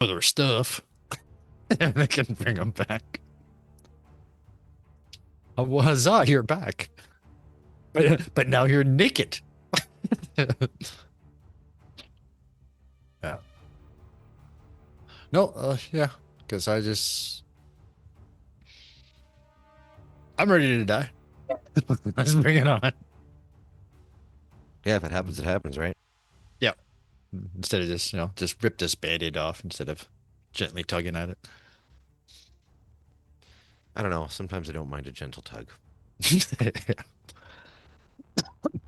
other stuff. And they can bring them back. Oh, well, huzzah, you're back. But now you're naked. Yeah. No, yeah, because I'm ready to die. Let's bring it on. Yeah, if it happens, it happens, right? Yeah. Instead of just rip this band-aid off instead of gently tugging at it. I don't know. Sometimes I don't mind a gentle tug.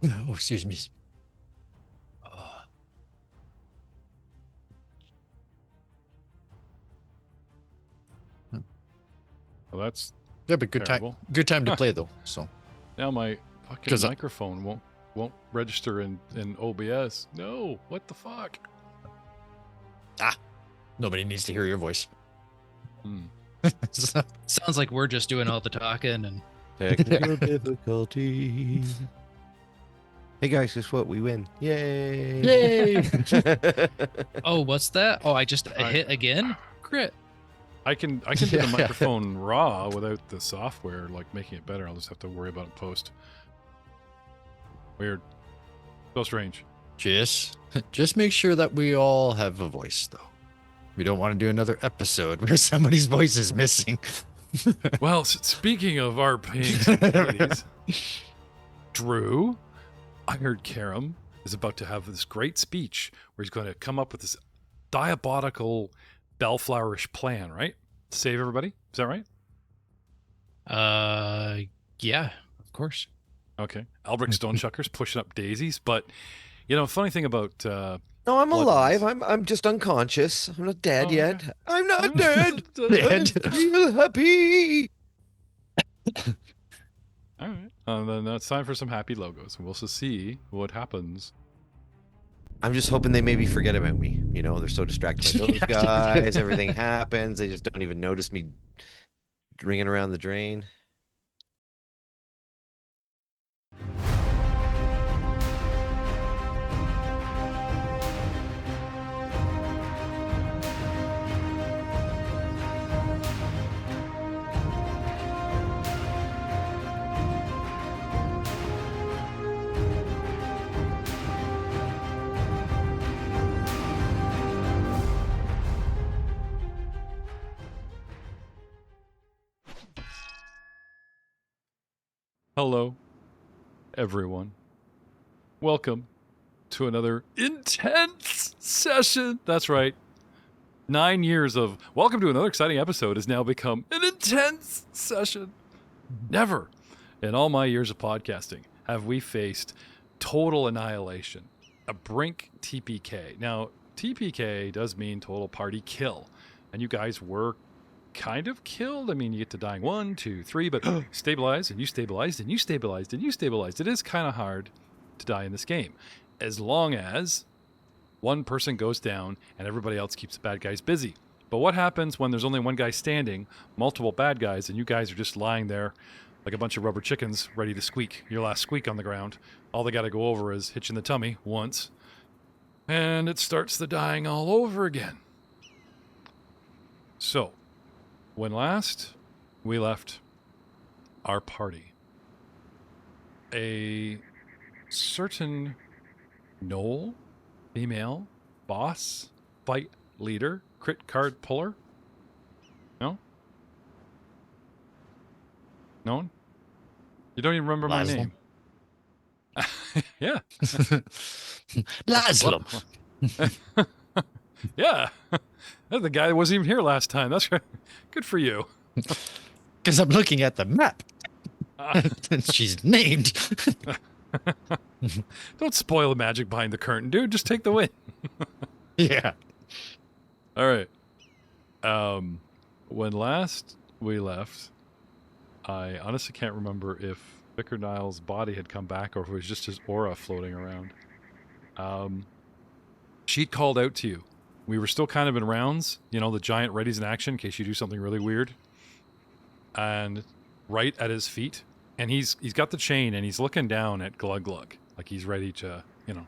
Oh, excuse me. Well, that's Yeah, but terrible. Good time to play though. So Now my fucking microphone won't register in OBS. No, what the fuck? Nobody needs to hear your voice. Sounds like we're just doing all the talking and Technical difficulty. Hey guys, guess what? We win. Yay! Yay! oh, what's that? Oh, I hit again? Crit. I can do the microphone raw without the software like making it better. I'll just have to worry about it post. Weird. So strange. Just make sure that we all have a voice though. We don't want to do another episode where somebody's voice is missing. Well, speaking of our paying Drew, I heard Karam is about to have this great speech where he's going to come up with this diabolical bellflowerish plan, right? To save everybody. Is that right? Yeah, of course. Okay. Albrecht Stonechucker's pushing up daisies, but funny thing about No, I'm alive. I'm just unconscious. I'm not dead yet. Okay. I'm not dead. Dead. I feel happy. All right. Then it's time for some happy logos. We'll see what happens. I'm just hoping they maybe forget about me. They're so distracted by those guys. Everything happens. They just don't even notice me ringing around the drain. Welcome, everyone. Welcome to another intense session. That's right. 9 years of welcome to another exciting episode has now become an intense session. Never in all my years of podcasting have we faced total annihilation, a brink TPK. Now, TPK does mean total party kill, and you guys were kind of killed. I mean, you get to dying 1, 2, 3, but stabilized, and you stabilized, and you stabilized, and you stabilized. It is kind of hard to die in this game, as long as one person goes down and everybody else keeps the bad guys busy. But what happens when there's only one guy standing, multiple bad guys, and you guys are just lying there like a bunch of rubber chickens ready to squeak, your last squeak on the ground? All they got to go over is hitch in the tummy once, and it starts the dying all over again. So, when last we left our party, a certain gnoll, female, boss, fight leader, crit card puller. No? No one? You don't even remember my Laszlo. name. Yeah. Laszlo. Yeah. That's the guy that wasn't even here last time. That's right. Good for you. Because I'm looking at the map. And she's named. Don't spoil the magic behind the curtain, dude. Just take the win. Yeah. All right. When last we left, I honestly can't remember if Vicar Niles' body had come back or if it was just his aura floating around. She'd called out to you. We were still kind of in rounds, the giant ready's in action in case you do something really weird. And right at his feet, and he's got the chain and he's looking down at Glug Glug, like he's ready to,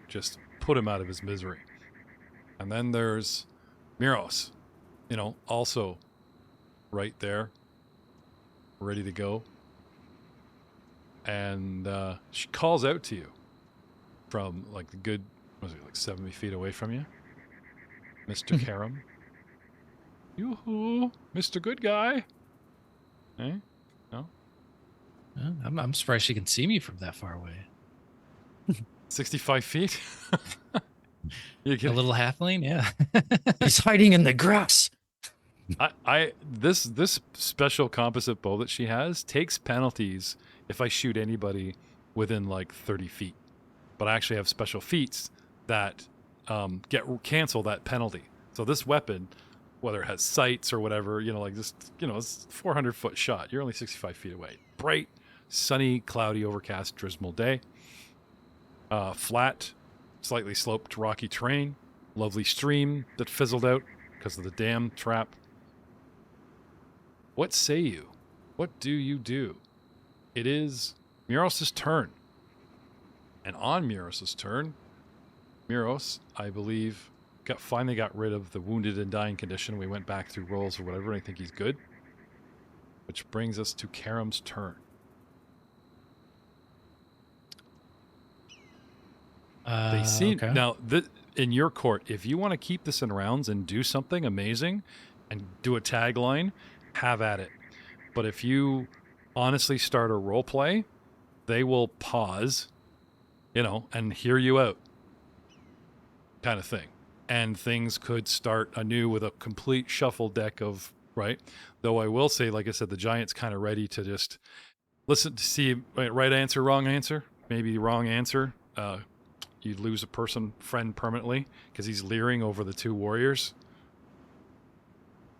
just put him out of his misery. And then there's Miros, also right there, ready to go. And she calls out to you from like a good, what was it, like 70 feet away from you, Mr. Karam. Yoo-hoo, Mr. Good Guy. Eh? No? I'm surprised she can see me from that far away. 65 feet? You A get little halfling, yeah. He's hiding in the grass. This special composite bow that she has takes penalties if I shoot anybody within like 30 feet. But I actually have special feats that cancel that penalty. So this weapon, whether it has sights or whatever, it's 400-foot shot. You're only 65 feet away. Bright, sunny, cloudy, overcast, drizzle day. Flat, slightly sloped, rocky terrain. Lovely stream that fizzled out because of the dam trap. What say you? What do you do? It is Muros' turn. And on Muros' turn, Muros, I believe, finally got rid of the wounded and dying condition. We went back through rolls or whatever, and I think he's good. Which brings us to Karam's turn. They seem Okay. now in your court. If you want to keep this in rounds and do something amazing, and do a tagline, have at it. But if you honestly start a role play, they will pause, and hear you out, kind of thing. And things could start anew with a complete shuffle deck of right. Though I will say, like I said, the giant's kind of ready to just listen to see right answer, wrong answer, maybe wrong answer. You'd lose a friend permanently because he's leering over the two warriors.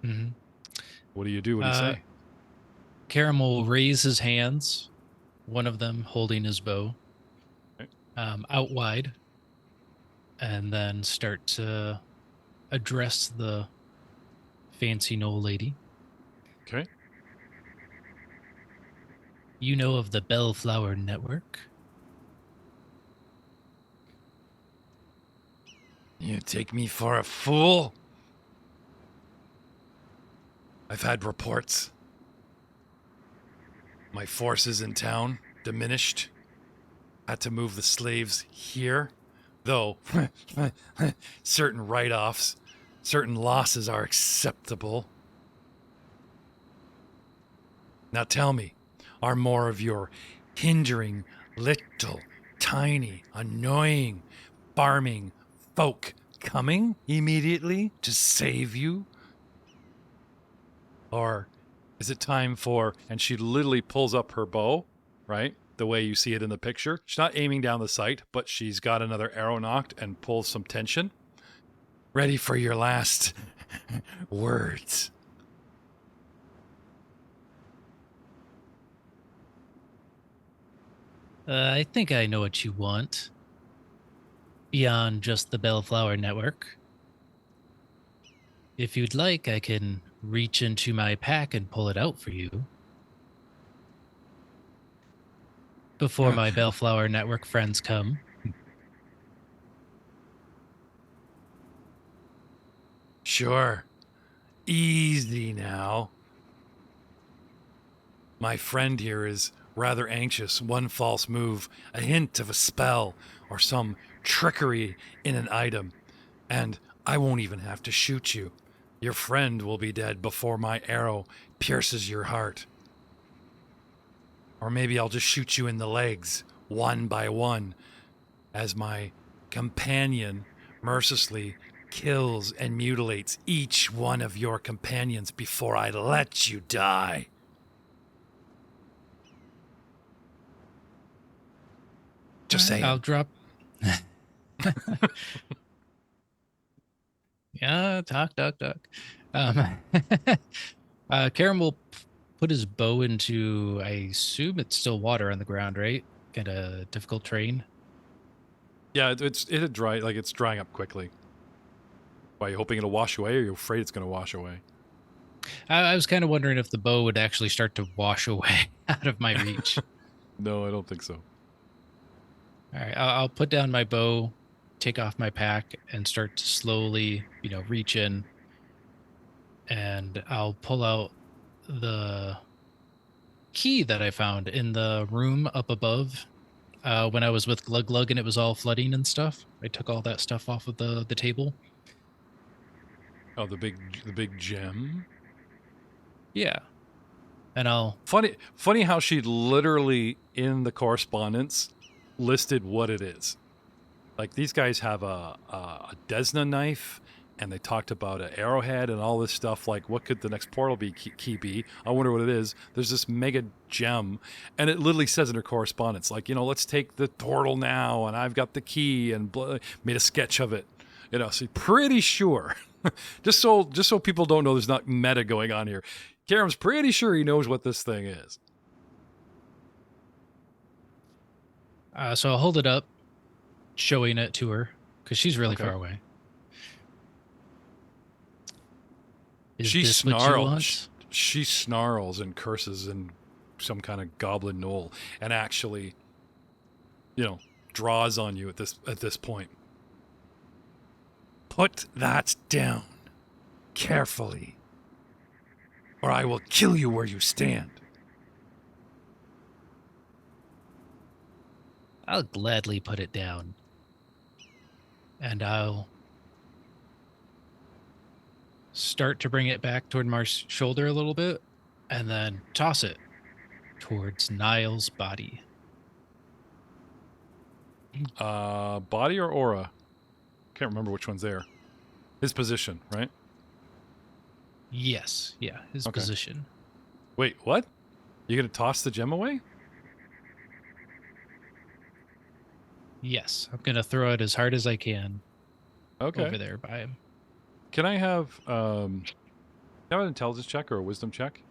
Mm-hmm. What do you do? What do you say? Karam will raise his hands, one of them holding his bow, Okay. out wide, and then start to address the fancy knoll lady. Okay. You know of the Bellflower Network? You take me for a fool? I've had reports. My forces in town diminished. Had to move the slaves here. Though, certain write-offs, certain losses are acceptable. Now tell me, are more of your hindering, little, tiny, annoying, farming folk coming immediately to save you? Or is it time for, and she literally pulls up her bow, right? The way you see it in the picture. She's not aiming down the sight, but she's got another arrow knocked and pulls some tension. Ready for your last words. I think I know what you want. Beyond just the Bellflower Network. If you'd like, I can reach into my pack and pull it out for you. Before my Bellflower Network friends come. Sure. Easy now. My friend here is rather anxious. One false move, a hint of a spell, or some trickery in an item, and I won't even have to shoot you. Your friend will be dead before my arrow pierces your heart. Or maybe I'll just shoot you in the legs, one by one, as my companion mercilessly kills and mutilates each one of your companions before I let you die. Just saying. I'll drop. Yeah, talk. Karam will put his bow into, I assume it's still water on the ground, right? Kind of difficult terrain. Yeah, it's dry, like it's drying up quickly. Why, you hoping it'll wash away, or you're afraid it's going to wash away? I was kind of wondering if the bow would actually start to wash away out of my reach. No, I don't think so. All right, I'll put down my bow, take off my pack, and start to slowly, reach in and I'll pull out the key that I found in the room up above when I was with Glug Glug and it was all flooding and stuff. I took all that stuff off of the table. Oh, the big gem. Yeah. And I'll Funny how she literally in the correspondence listed what it is. Like these guys have a Desna knife, and they talked about an arrowhead and all this stuff. Like, what could the next portal key be? I wonder what it is. There's this mega gem, and it literally says in her correspondence, like, let's take the portal now, and I've got the key, and made a sketch of it. So pretty sure, just so people don't know there's not meta going on here. Karam's pretty sure he knows what this thing is. So I'll hold it up, showing it to her, because she's really Okay. far away. Is She this what you snarls. want? She snarls and curses in some kind of goblin knoll, and actually, draws on you at this point. Put that down carefully, or I will kill you where you stand. I'll gladly put it down. And I'll start to bring it back toward Mar's shoulder a little bit, and then toss it towards Niall's body. Body or aura? Can't remember which one's there. His position, right? Yes, yeah, his Okay. position. Wait, what? You gonna toss the gem away? Yes, I'm going to throw it as hard as I can Okay. over there by him. Can I have an intelligence check or a wisdom check?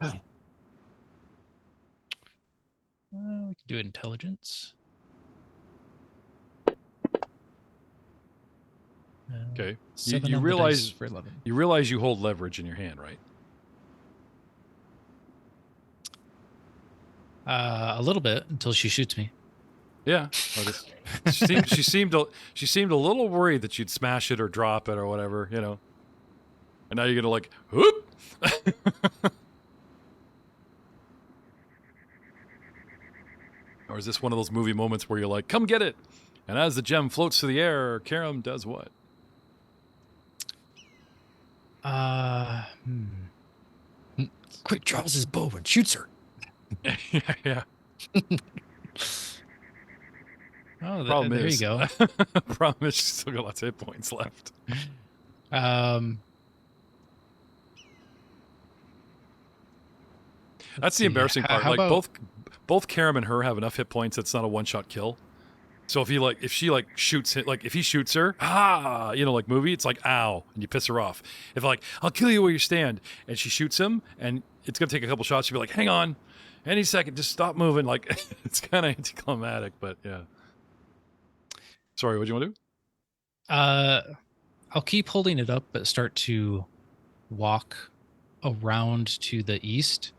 We can do intelligence. Okay. 7 You on the dice realize for 11. you realize you hold leverage in your hand, right? A little bit until she shoots me. Yeah. She seemed a little worried that you'd smash it or drop it or whatever, And now you're gonna like, whoop. Or is this one of those movie moments where you're like, come get it? And as the gem floats through the air, Karam does what? Quick draws his bow and shoots her. Yeah. Oh, Problem there is, you go. Problem is, she's still got lots of hit points left. That's the embarrassing part. How Like about- both Karam and her have enough hit points. It's not a one-shot kill. So if she shoots it, like if he shoots her, like movie, it's like ow, and you piss her off. If like I'll kill you where you stand, and she shoots him, and it's gonna take a couple shots, she'll be like, hang on, any second, just stop moving. Like it's kind of anticlimactic, but yeah. Sorry, what do you want to do? I'll keep holding it up, but start to walk around to the east,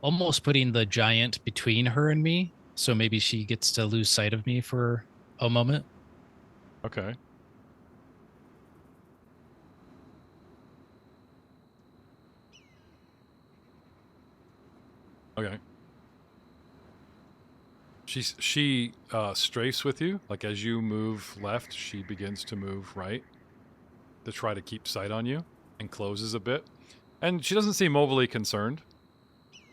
almost putting the giant between her and me. So maybe she gets to lose sight of me for a moment. Okay. Okay. She strafes with you. Like as you move left, she begins to move right to try to keep sight on you and closes a bit. And she doesn't seem overly concerned.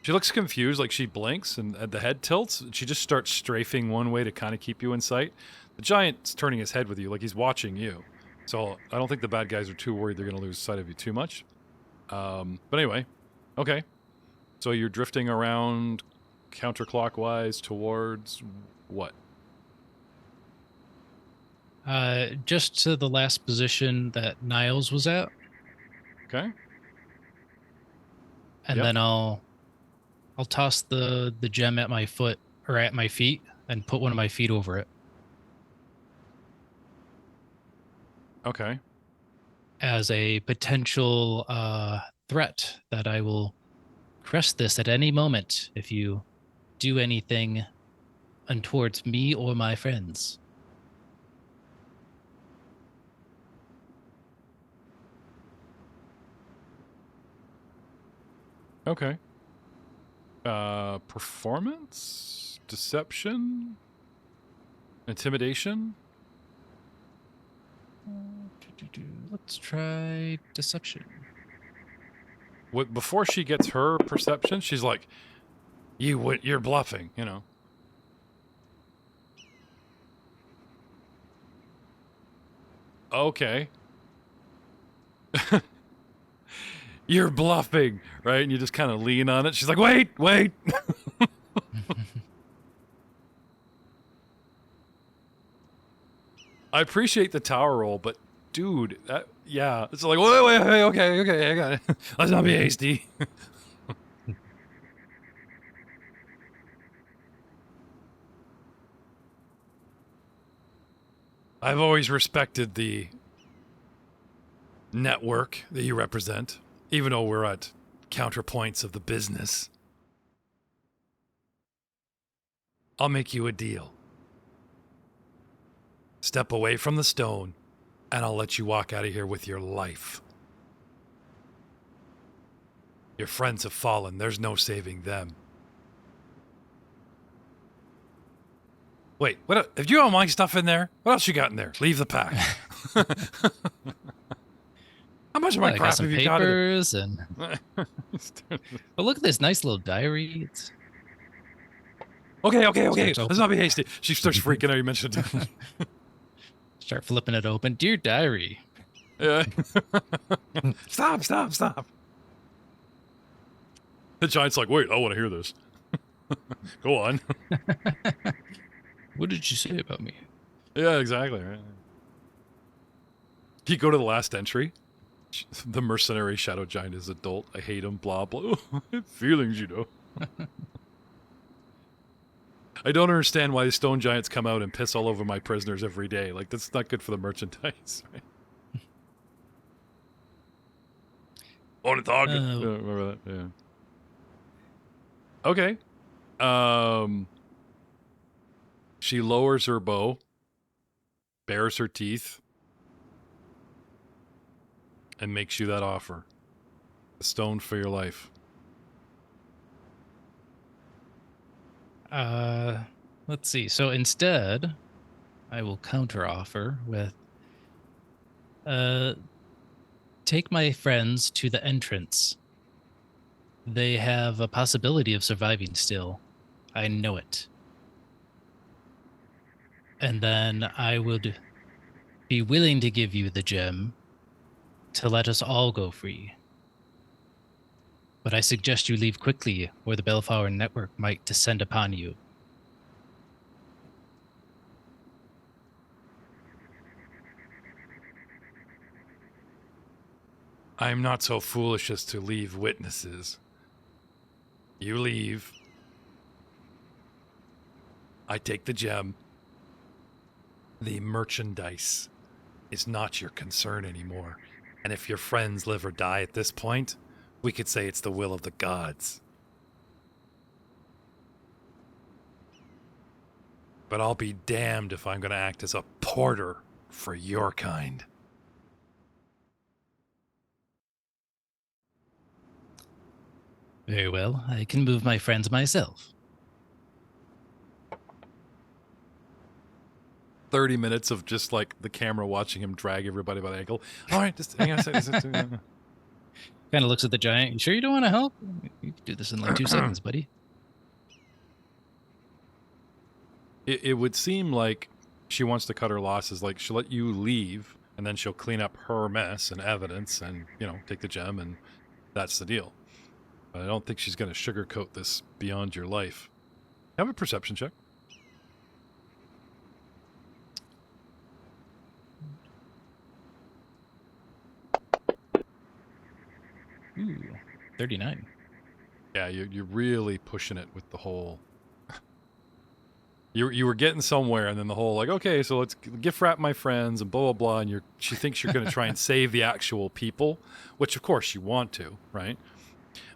She looks confused, like she blinks and the head tilts. She just starts strafing one way to kind of keep you in sight. The giant's turning his head with you, like he's watching you. So I don't think the bad guys are too worried they're going to lose sight of you too much. But anyway, okay. So you're drifting around counterclockwise towards what? Just to the last position that Niles was at. Okay. And Yep. then I'll toss the gem at my foot or at my feet and put one of my feet over it Okay. as a potential threat that I will crush this at any moment if you do anything untowards me or my friends. Okay. Performance, deception, intimidation. Let's try deception. What before she gets her perception, she's like, you're bluffing, you know. Okay. You're bluffing, right? And you just kind of lean on it. She's like, wait. I appreciate the tower roll, but dude, yeah, it's like, wait, okay, I got it. Let's not be hasty. I've always respected the network that you represent, even though we're at counterpoints of the business. I'll make you a deal. Step away from the stone, and I'll let you walk out of here with your life. Your friends have fallen. There's no saving them. Wait, what? Have you all my stuff in there? What else you got in there? Leave the pack. How much of my I got crap some have you got in papers and. But look at this nice little diary. It's... Okay. Starts Let's not be hasty. She starts freaking out. You mentioned it. Start flipping it open. Dear diary. Yeah. Stop. The giant's like, wait, I want to hear this. Go on. What did you say about me? Yeah, exactly. Right. You go to the last entry. The mercenary shadow giant is adult. I hate him. Blah blah. Feelings, you know. I don't understand why the stone giants come out and piss all over my prisoners every day. Like, that's not good for the merchandise. Right? Ornithog. Yeah, remember that? Yeah. Okay. She lowers her bow, bares her teeth, and makes you that offer. A stone for your life. Let's see. So instead, I will counteroffer with take my friends to the entrance. They have a possibility of surviving still. I know it. And then I would be willing to give you the gem to let us all go free. But I suggest you leave quickly, or the Bellflower network might descend upon you. I am not so foolish as to leave witnesses. You leave. I take the gem. The merchandise is not your concern anymore. And if your friends live or die at this point, we could say it's the will of the gods. But I'll be damned if I'm going to act as a porter for your kind. Very well. I can move my friends myself. 30 minutes of just like the camera watching him drag everybody by the ankle. All right, just hang on a second. Kind of looks at the giant. You sure you don't want to help? You can do this in like 2 seconds, buddy. It would seem like she wants to cut her losses. Like, she'll let you leave, and then she'll clean up her mess and evidence and, you know, take the gem, and that's the deal. But I don't think she's going to sugarcoat this beyond your life. Have a perception check. Ooh, 39. Yeah, you're really pushing it with the whole... You were getting somewhere, and then the whole, like, okay, so let's gift wrap my friends, and blah, blah, blah, and she thinks you're going to try and save the actual people, which, of course, you want to, right?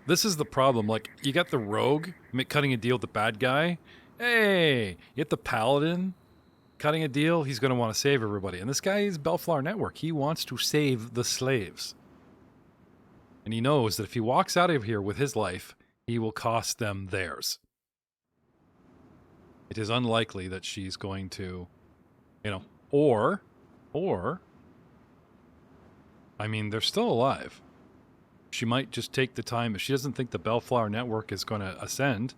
This is the problem. Like, you got the rogue cutting a deal with the bad guy. Hey, you get the paladin cutting a deal. He's going to want to save everybody. And this guy is Bellflower Network. He wants to save the slaves. And he knows that if he walks out of here with his life, he will cost them theirs. It is unlikely that she's going to, or, I mean, they're still alive. She might just take the time, if she doesn't think the Bellflower network is going to ascend,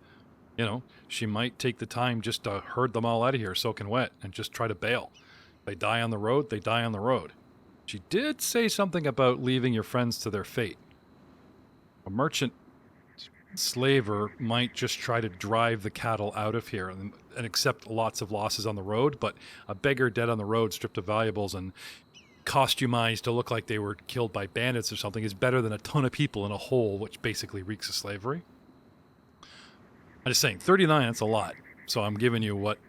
she might take the time just to herd them all out of here soaking wet and just try to bail. They die on the road, they die on the road. She did say something about leaving your friends to their fate. A merchant slaver might just try to drive the cattle out of here and accept lots of losses on the road, but a beggar dead on the road, stripped of valuables and costumized to look like they were killed by bandits or something is better than a ton of people in a hole, which basically reeks of slavery. I'm just saying, 39, that's a lot. So I'm giving you what,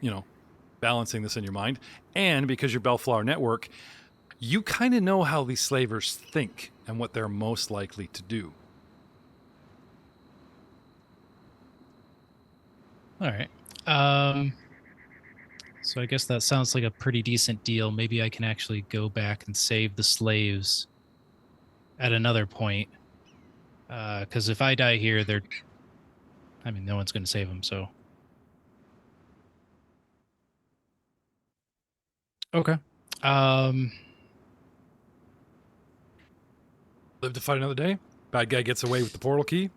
balancing this in your mind. And because you're Bellflower Network, you kind of know how these slavers think and what they're most likely to do. All right. So I guess that sounds like a pretty decent deal. Maybe I can actually go back and save the slaves at another point. Because if I die here, no one's going to save them, so. Okay. Live to fight another day. Bad guy gets away with the portal key.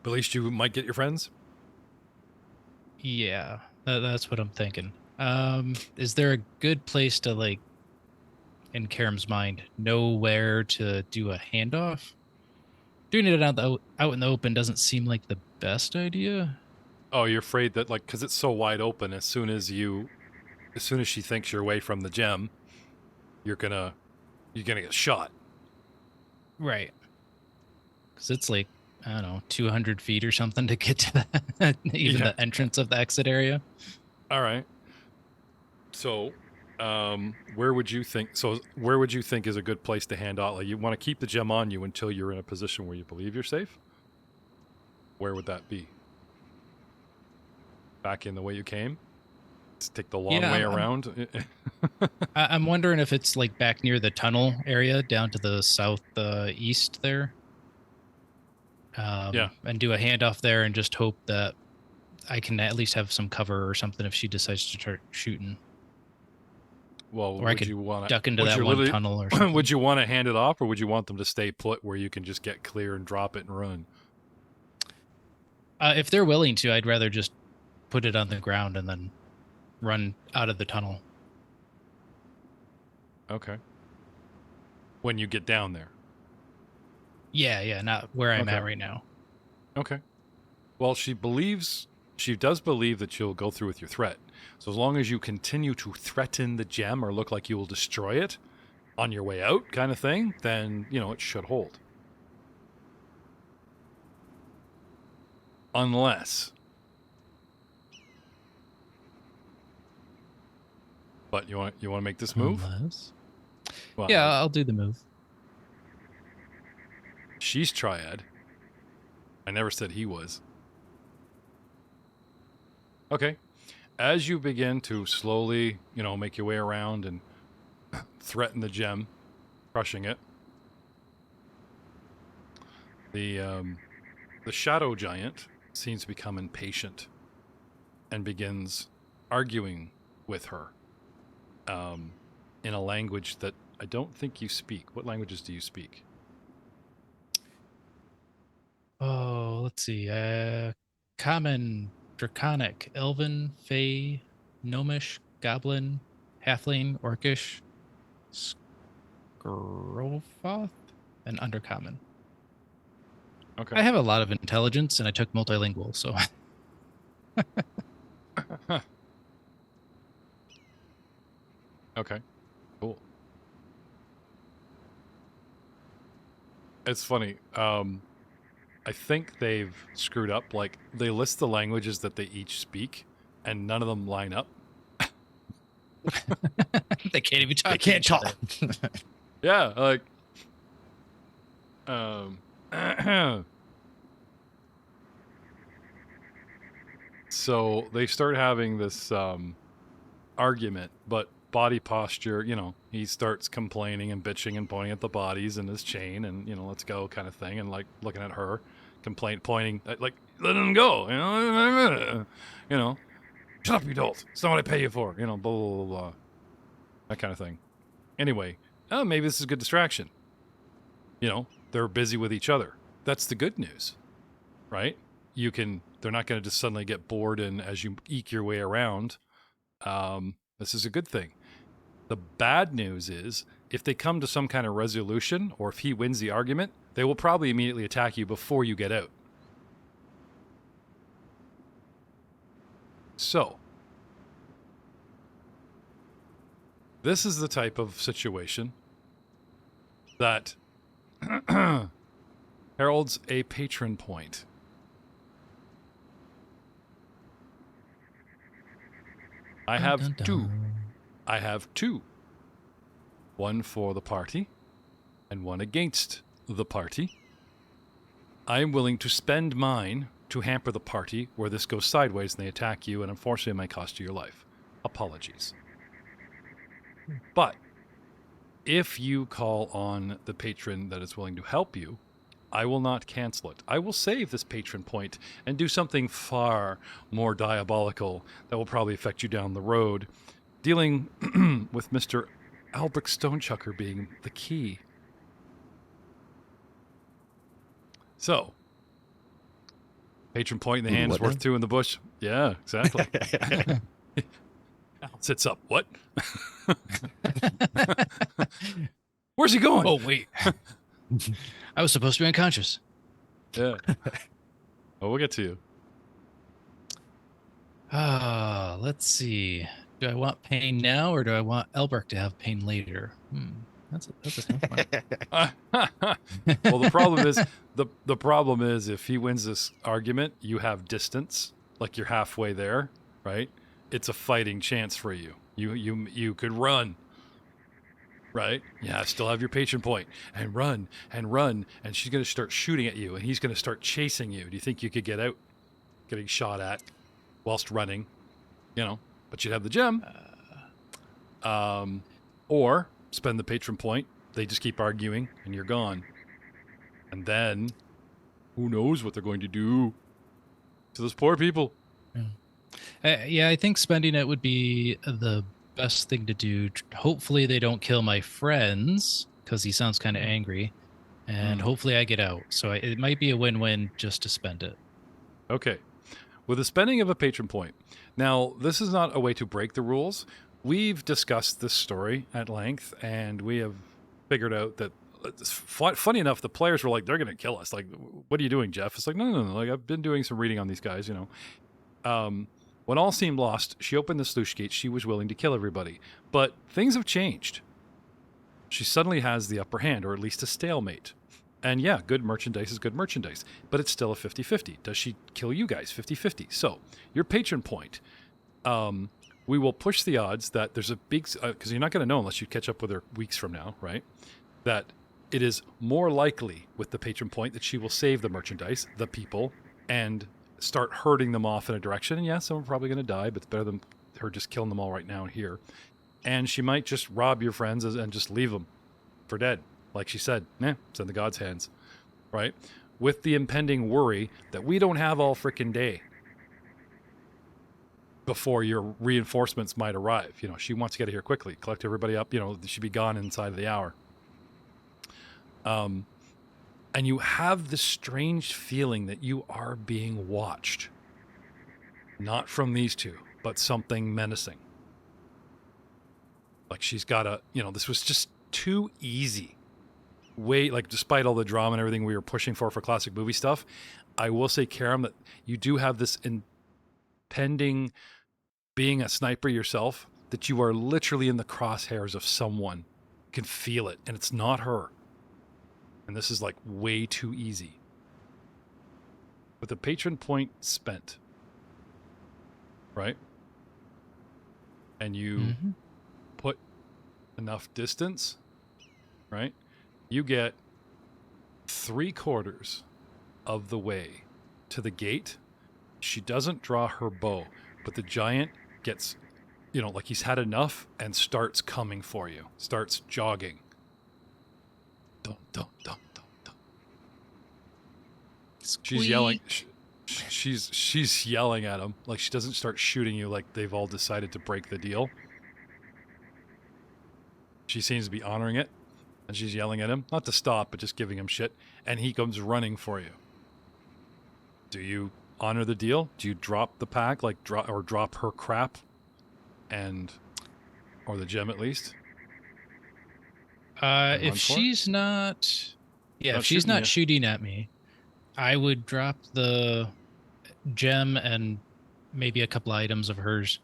But at least you might get your friends. Yeah, that's what I'm thinking. Is there a good place to, in Karam's mind, know where to do a handoff? Doing it out in the open doesn't seem like the best idea. Oh, you're afraid that, because it's so wide open, as soon as she thinks you're away from the gem, you're gonna get shot. Right. Because it's I don't know, 200 feet or something to get to the entrance of the exit area. All right. So, where would you think is a good place to hand out? You want to keep the gem on you until you're in a position where you believe you're safe? Where would that be? Back in the way you came? Just take the long way around? I'm wondering if it's back near the tunnel area down to the southeast there. And do a handoff there and just hope that I can at least have some cover or something if she decides to start shooting. Well, or I could duck into that one tunnel or something. Would you want to hand it off, or would you want them to stay put where you can just get clear and drop it and run? If they're willing to, I'd rather just put it on the ground and then run out of the tunnel. Okay. When you get down there. Yeah, not where I'm at right now. Okay. Well, she does believe that you'll go through with your threat. So as long as you continue to threaten the gem or look like you will destroy it on your way out kind of thing, then, it should hold. Unless. But you want to make this move? Unless. Well, yeah, I'll do the move. She's triad. I never said he was. Okay. As you begin to slowly, make your way around and threaten the gem, crushing it, the shadow giant seems to become impatient and begins arguing with her in a language that I don't think you speak. What languages do you speak? Oh, let's see. Common, Draconic, Elven, Fey, Gnomish, Goblin, Halfling, Orcish, Skrofoth, and Undercommon. Okay. I have a lot of intelligence, and I took multilingual, so. Okay. Cool. It's funny. I think they've screwed up. They list the languages that they each speak, and none of them line up. They can't even talk. They can't talk. Yeah, so they start having this argument, but body posture, he starts complaining and bitching and pointing at the bodies and his chain and, let's go kind of thing. And like looking at her, pointing at, like, let him go, shut up, you dolt. It's not what I pay you for, blah, blah, blah, blah. That kind of thing. Anyway, maybe this is a good distraction. They're busy with each other. That's the good news, right? They're not going to just suddenly get bored and as you eke your way around, this is a good thing. The bad news is if they come to some kind of resolution or if he wins the argument, they will probably immediately attack you before you get out. So, this is the type of situation that heralds a patron point. I have two. I have two. One for the party and one against the party. I am willing to spend mine to hamper the party where this goes sideways and they attack you, and unfortunately it might cost you your life. Apologies. But if you call on the patron that is willing to help you, I will not cancel it. I will save this patron point and do something far more diabolical that will probably affect you down the road, dealing with Mr. Albrecht Stonechucker being the key. So, patron point in the hand is worth two in the bush. Yeah, exactly. Sits up. What? Where's he going? Oh, wait. I was supposed to be unconscious. Yeah. Oh, we'll get to you. Let's see. Do I want pain now or do I want Elberk to have pain later? That's a tough one. Well, the problem is if he wins this argument, you have distance, like you're halfway there, right? It's a fighting chance for you. You could run. Right? Yeah, still have your patron point. And run, and she's going to start shooting at you, and he's going to start chasing you. Do you think you could get out getting shot at whilst running? But you'd have the gem. Or spend the patron point. They just keep arguing, and you're gone. And then, who knows what they're going to do to those poor people. Yeah, I think spending it would be the best thing to do. Hopefully they don't kill my friends because he sounds kind of angry, and hopefully I get out. So it might be a win-win just to spend it. Okay. With the spending of a patron point. Now, this is not a way to break the rules. We've discussed this story at length, and we have figured out that, funny enough, the players were like, they're going to kill us. Like, what are you doing, Jeff? It's like, no. Like, I've been doing some reading on these guys, When all seemed lost, she opened the sluice gate. She was willing to kill everybody. But things have changed. She suddenly has the upper hand, or at least a stalemate. And yeah, good merchandise is good merchandise. But it's still a 50-50. Does she kill you guys? 50-50. So, your patron point. We will push the odds that there's a big... Because you're not going to know unless you catch up with her weeks from now, right? That it is more likely with the patron point that she will save the merchandise, the people, and start herding them off in a direction. And yeah, some are probably going to die, but it's better than her just killing them all right now and here. And she might just rob your friends and just leave them for dead. Like she said, it's in the gods' hands, right? With the impending worry that we don't have all frickin' day before your reinforcements might arrive. She wants to get here quickly, collect everybody up, they should be gone inside of the hour. And you have this strange feeling that you are being watched. Not from these two, but something menacing. Like she's got this was just too easy. Despite all the drama and everything we were pushing for classic movie stuff, I will say, Karam, that you do have this impending, being a sniper yourself, that you are literally in the crosshairs of someone. You can feel it, and it's not her. And this is like way too easy. With the patron point spent, right? And you put enough distance, right? You get 3/4 of the way to the gate. She doesn't draw her bow, but the giant gets like he's had enough and starts coming for you, starts jogging. Dun, dun, dun, dun, dun. She's yelling. She's yelling at him. Like, she doesn't start shooting you like they've all decided to break the deal. She seems to be honoring it, and she's yelling at him, not to stop, but just giving him shit, and he comes running for you. Do you honor the deal? Do you drop the pack, like drop her crap, or the gem at least? If she's not, if she's not shooting at me, I would drop the gem and maybe a couple items of hers.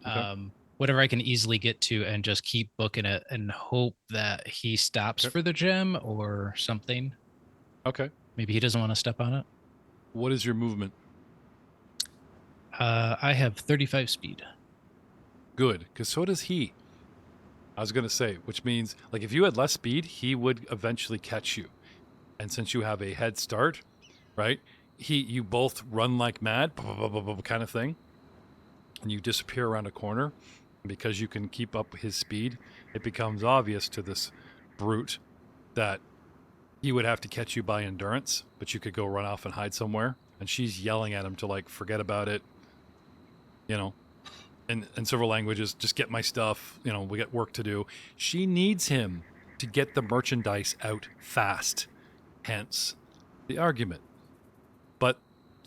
Okay. Whatever I can easily get to, and just keep booking it and hope that he stops for the gem or something. Okay. Maybe he doesn't want to step on it. What is your movement? I have 35 speed. Good, because so does he. I was going to say, which means, like, if you had less speed, he would eventually catch you. And since you have a head start, right, you both run like mad, kind of thing, and you disappear around a corner. Because you can keep up his speed, it becomes obvious to this brute that he would have to catch you by endurance, but you could go run off and hide somewhere. And she's yelling at him to, like, forget about it, in several languages, just get my stuff, we got work to do. She needs him to get the merchandise out fast, hence the argument. But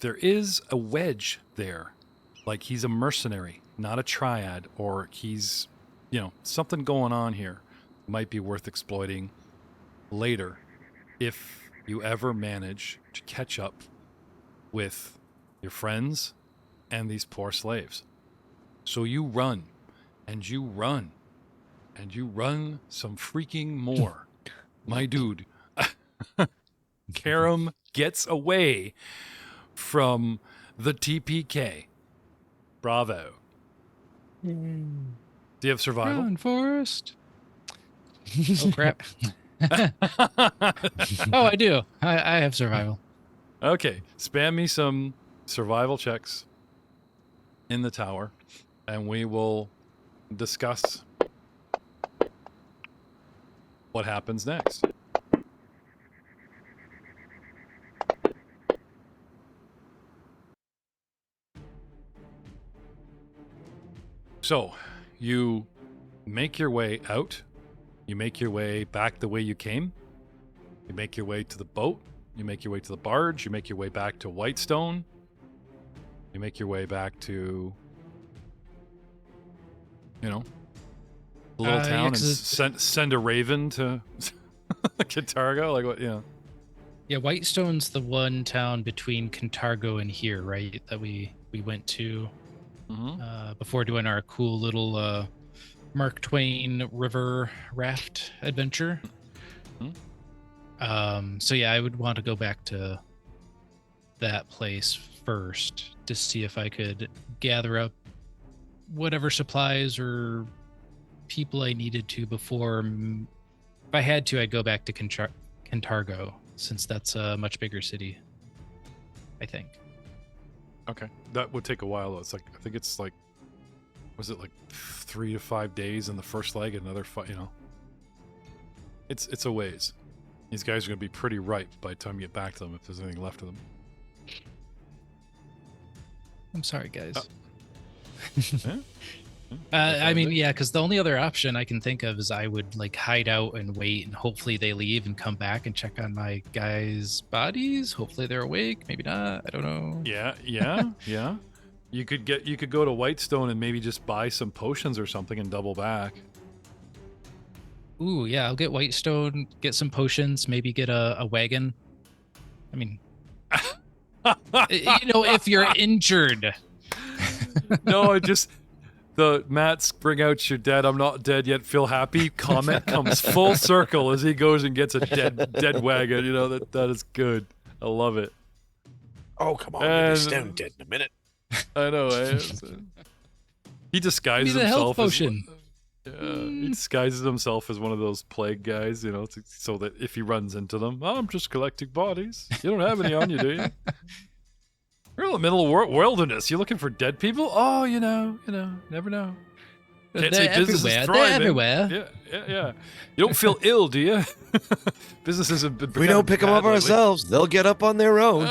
there is a wedge there, like he's a mercenary, not a triad, or he's, something going on here might be worth exploiting later if you ever manage to catch up with your friends and these poor slaves. So you run, and you run, and you run some freaking more. My dude, Karam gets away from the TPK. Bravo. Do you have survival? Run, Forrest. Oh, crap. Oh, I do. I have survival. Okay. Spam me some survival checks in the tower, and we will discuss what happens next. So, you make your way out. You make your way back the way you came. You make your way to the boat. You make your way to the barge. You make your way back to Whitestone. You make your way back to, the little town, and send a raven to Catargo. Like what? Yeah. Yeah, Whitestone's the one town between Cantargo and here, right? That we went to. Before doing our cool little Mark Twain river raft adventure. So yeah, I would want to go back to that place first to see if I could gather up whatever supplies or people I needed to before. If I had to, I'd go back to Cantargo, since that's a much bigger city, I think. Okay, that would take a while though. I think it's like, was it like 3 to 5 days in the first leg, and another It's a ways. These guys are going to be pretty ripe by the time you get back to them, if there's anything left of them. I'm sorry, guys. Yeah? I mean, yeah, because the only other option I can think of is I would like hide out and wait, and hopefully they leave and come back and check on my guys' bodies. Hopefully they're awake. Maybe not. I don't know. Yeah. You could go to Whitestone and maybe just buy some potions or something and double back. Ooh, yeah, I'll get Whitestone, get some potions, maybe get a wagon. I mean, if you're injured. No, the Matt's bring out your dead, I'm not dead yet, feel happy comment comes full circle as he goes and gets a dead wagon. That is good. I love it. Oh, come on. I'll be stone dead in a minute. I know. He disguises Need a health himself potion. he disguises himself as one of those plague guys, so that if he runs into them, I'm just collecting bodies. You don't have any on you, do you? You're in the middle of wilderness. You looking for dead people? Oh, never know. Can't They're say business is everywhere. thriving. They're everywhere. Yeah. You don't feel ill, do you? Businesses have been. If we don't pick them up ourselves, they'll get up on their own.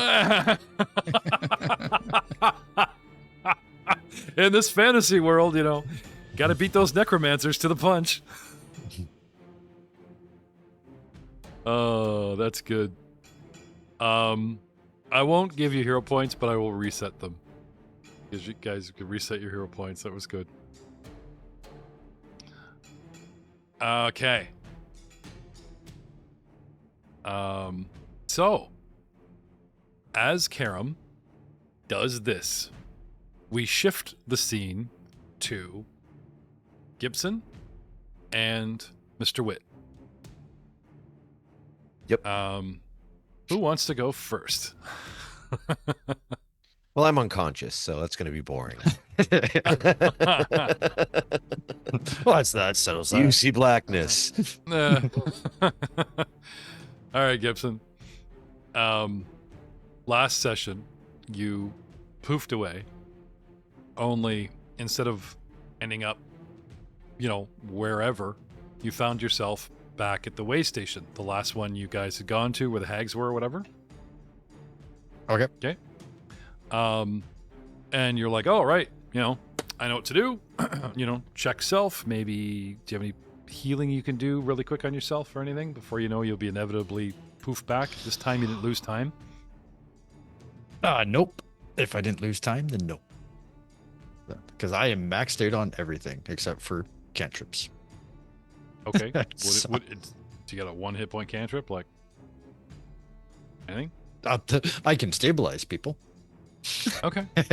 In this fantasy world, got to beat those necromancers to the punch. Oh, that's good. I won't give you hero points, but I will reset them. Because you guys could reset your hero points. That was good. Okay. So, as Karam does this, we shift the scene to Gibson and Mr. Witt. Yep. Who wants to go first? Well, I'm unconscious, so that's going to be boring. What's that? Settles You that. see blackness. All right, Gibson. Last session, you poofed away. Only instead of ending up, wherever, you found yourself back at the way station, the last one you guys had gone to, where the hags were, or whatever. Okay. And you're like, oh, right, I know what to do. Check self. Maybe, do you have any healing you can do really quick on yourself or anything before you know you'll be inevitably poofed back? This time you didn't lose time. Nope. If I didn't lose time, then no. Because I am maxed out on everything except for cantrips. Okay. So- Do you got a 1 hit point cantrip? Like anything? I can stabilize people. Okay. Do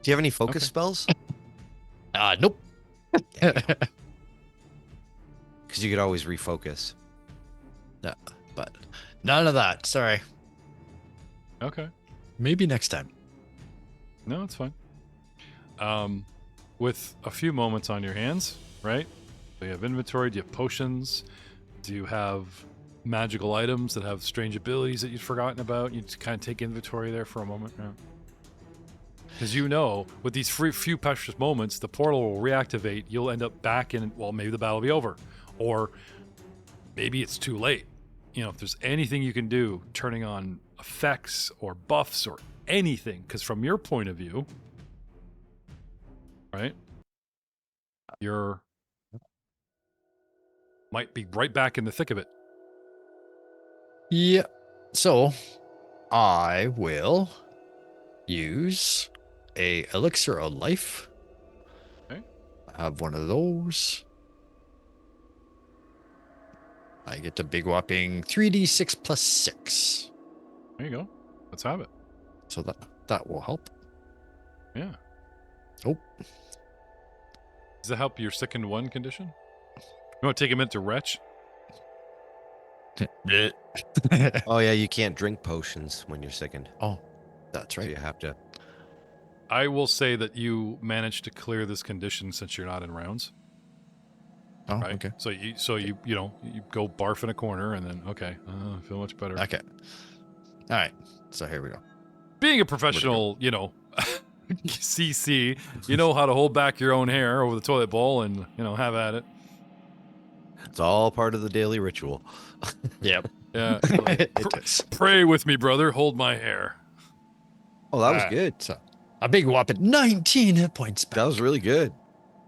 you have any focus Okay. spells? Nope. Because you could always refocus. But none of that. Sorry. Okay. Maybe next time. No, it's fine. With a few moments on your hands, right? Do you have inventory? Do you have potions? Do you have magical items that have strange abilities that you'd forgotten about? You just kind of take inventory there for a moment. Because with these few precious moments, the portal will reactivate. You'll end up back in, maybe the battle will be over. Or maybe it's too late. If there's anything you can do, turning on effects or buffs or anything, because from your point of view, right, you're might be right back in the thick of it. Yeah. So I will use a elixir of life. Okay. I have one of those. I get a big whopping 3d6 plus 6. There you go. Let's have it. So that will help. Yeah. Oh. Does that help your sickened 1 condition? You want to take a minute to retch? Oh, yeah, you can't drink potions when you're sickened. Oh, that's So right. you have to. I will say that you managed to clear this condition since you're not in rounds. Oh, Right. okay. So you go barf in a corner and then I feel much better. Okay. All right. So here we go. Being a professional, CC, you know how to hold back your own hair over the toilet bowl and have at it. It's all part of the daily ritual. Yep. Yeah. It is. Pray with me, brother. Hold my hair. Oh, that was Alright, good. So a big whopping 19 hit points back. That was really good.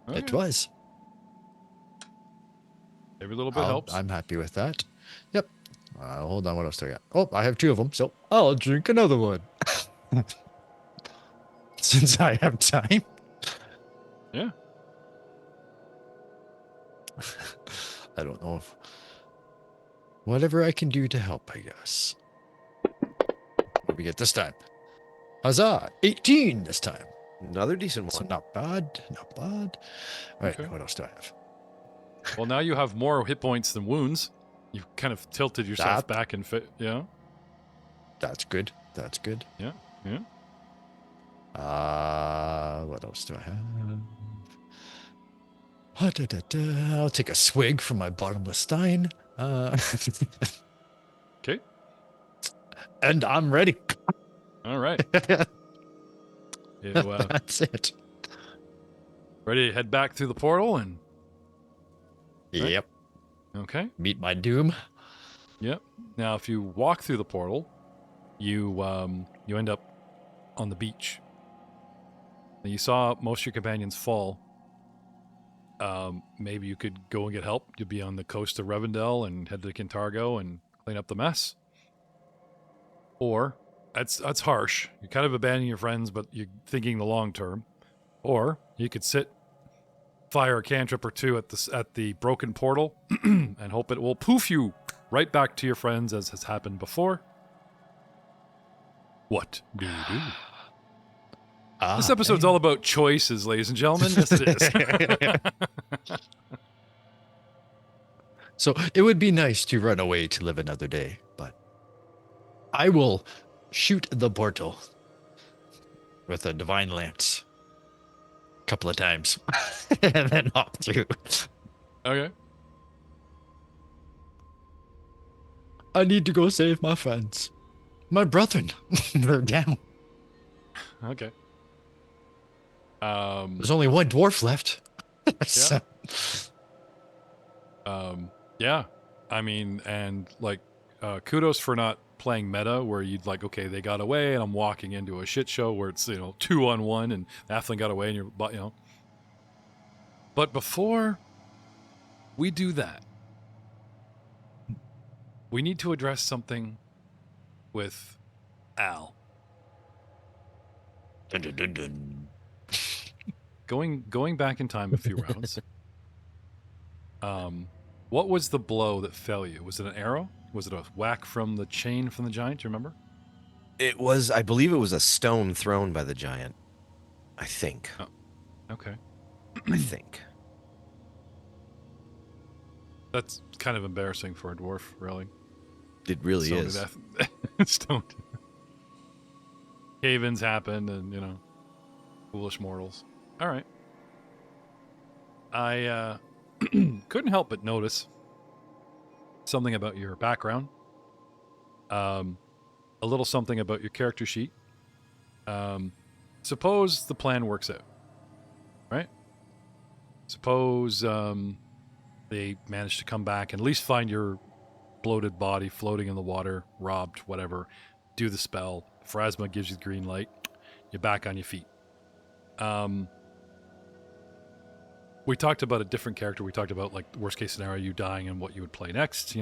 It Okay. was. Every little bit helps. I'm happy with that. Yep. Hold on. What else do I got? Oh, I have 2 of them. So I'll drink another one. Since I have time. Yeah. I don't know if whatever I can do to help, I guess. What do we get this time? Huzzah! 18 this time. Another decent So one. not bad. Not bad. All right. Okay. What else do I have? Well, now you have more hit points than wounds. You've kind of tilted yourself That- back and fit. Yeah. That's good. That's good. Yeah. What else do I have? I'll take a swig from my bottomless stein. Okay. And I'm ready. All right. That's it. Ready to head back through the portal and Right. Yep. okay. Meet my doom. Yep. Now, if you walk through the portal, you end up on the beach. Now, you saw most of your companions fall. Maybe you could go and get help. You'd be on the coast of Revendell and head to Kintargo and clean up the mess. Or that's harsh. You're kind of abandoning your friends, but you're thinking the long term. Or you could fire a cantrip or two at the broken portal and hope it will poof you right back to your friends as has happened before. What do you do? This episode's all about choices, ladies and gentlemen. Yes, it is. So it would be nice to run away to live another day, but I will shoot the portal with a divine lance a couple of times and then hop through. Okay. I need to go save my friends. My brethren. They're down. Okay. There's only one dwarf left. So- Yeah. I mean, and like, kudos for not playing meta where you'd like, okay, they got away and I'm walking into a shit show where it's, 2-on-1 and Halfling got away and you're, But before we do that, we need to address something with Al. Dun, dun, dun, dun. Going back in time a few rounds. What was the blow that fell you? Was it an arrow? Was it a whack from the chain from the giant? Do you remember? It was, I believe it was a stone thrown by the giant. I think. Oh, okay. I think. That's kind of embarrassing for a dwarf, really. It really Stone is. to death. Stone. Cave-ins happen and, foolish mortals. All right. I couldn't help but notice something about your background. A little something about your character sheet. Suppose the plan works out, right? Suppose they manage to come back and at least find your bloated body floating in the water, robbed, whatever. Do the spell. Phrasma gives you the green light. You're back on your feet. We talked about a different character. We talked about, like, worst case scenario, you dying and what you would play next,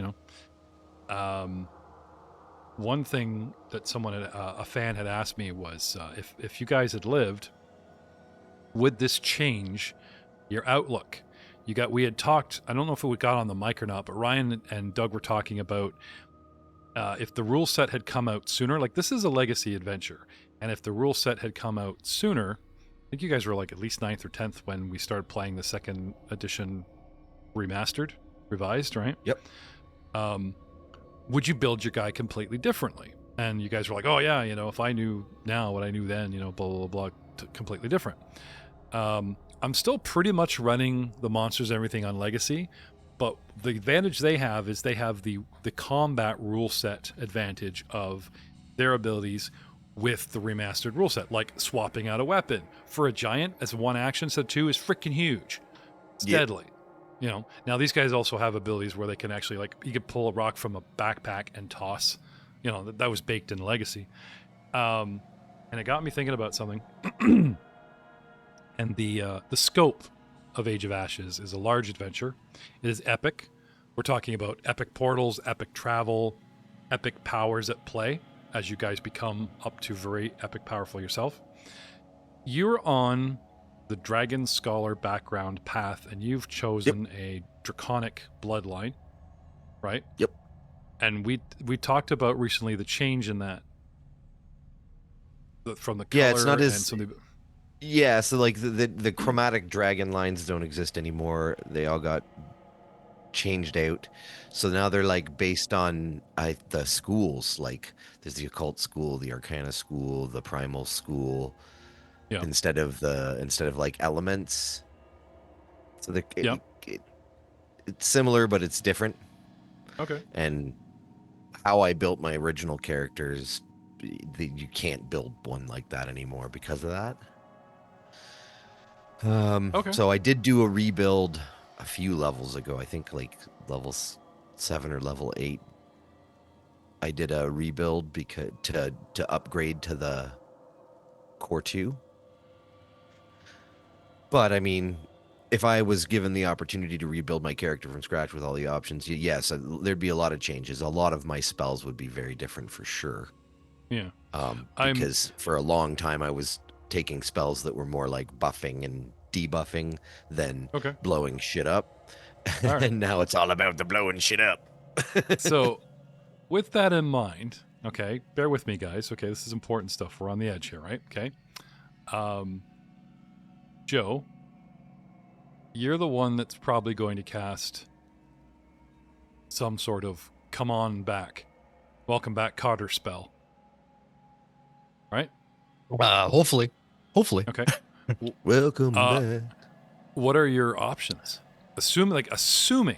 One thing that a fan had asked me was, if you guys had lived, would this change your outlook? We had talked, I don't know if we got on the mic or not, but Ryan and Doug were talking about if the rule set had come out sooner, like this is a legacy adventure, and if the rule set had come out sooner, I think you guys were like at least 9th or 10th when we started playing the second edition revised, right? Yep. Would you build your guy completely differently? And you guys were like, oh yeah, if I knew now what I knew then, blah, blah, blah, completely different. I'm still pretty much running the monsters and everything on Legacy, but the advantage they have is they have the combat rule set advantage of their abilities with the remastered rule set, like swapping out a weapon. For a giant, as one action, so 2 is freaking huge. It's deadly. Now these guys also have abilities where they can actually, like, you could pull a rock from a backpack and toss. That was baked in Legacy. And it got me thinking about something. And the scope of Age of Ashes is a large adventure. It is epic. We're talking about epic portals, epic travel, epic powers at play as you guys become up to very epic powerful yourself. You're on the Dragon Scholar background path, and you've chosen a Draconic bloodline, right? Yep. And we talked about recently the change in that. From the color it's not as... and some of the... Yeah, so like the chromatic dragon lines don't exist anymore. They all got changed out. So now they're like based on the schools. Like there's the occult school, the arcana school, the primal school. Yeah. Instead of like elements. So it's similar, but it's different. Okay. And how I built my original characters, you can't build one like that anymore because of that. Okay. So I did do a rebuild a few levels ago. I think like level 7 or level 8. I did a rebuild because to upgrade to the core 2. But I mean, if I was given the opportunity to rebuild my character from scratch with all the options, yes, there'd be a lot of changes. A lot of my spells would be very different for sure. Yeah. Because for a long time I was taking spells that were more like buffing and debuffing than Okay. blowing shit up. All right. And now it's all about the blowing shit up. So, with that in mind, okay, bear with me, guys. Okay, this is important stuff. We're on the edge here, right? Okay. Joe, you're the one that's probably going to cast some sort of come on back, welcome back Cotter spell. Right? Hopefully. Okay. Welcome back. What are your options? Assuming,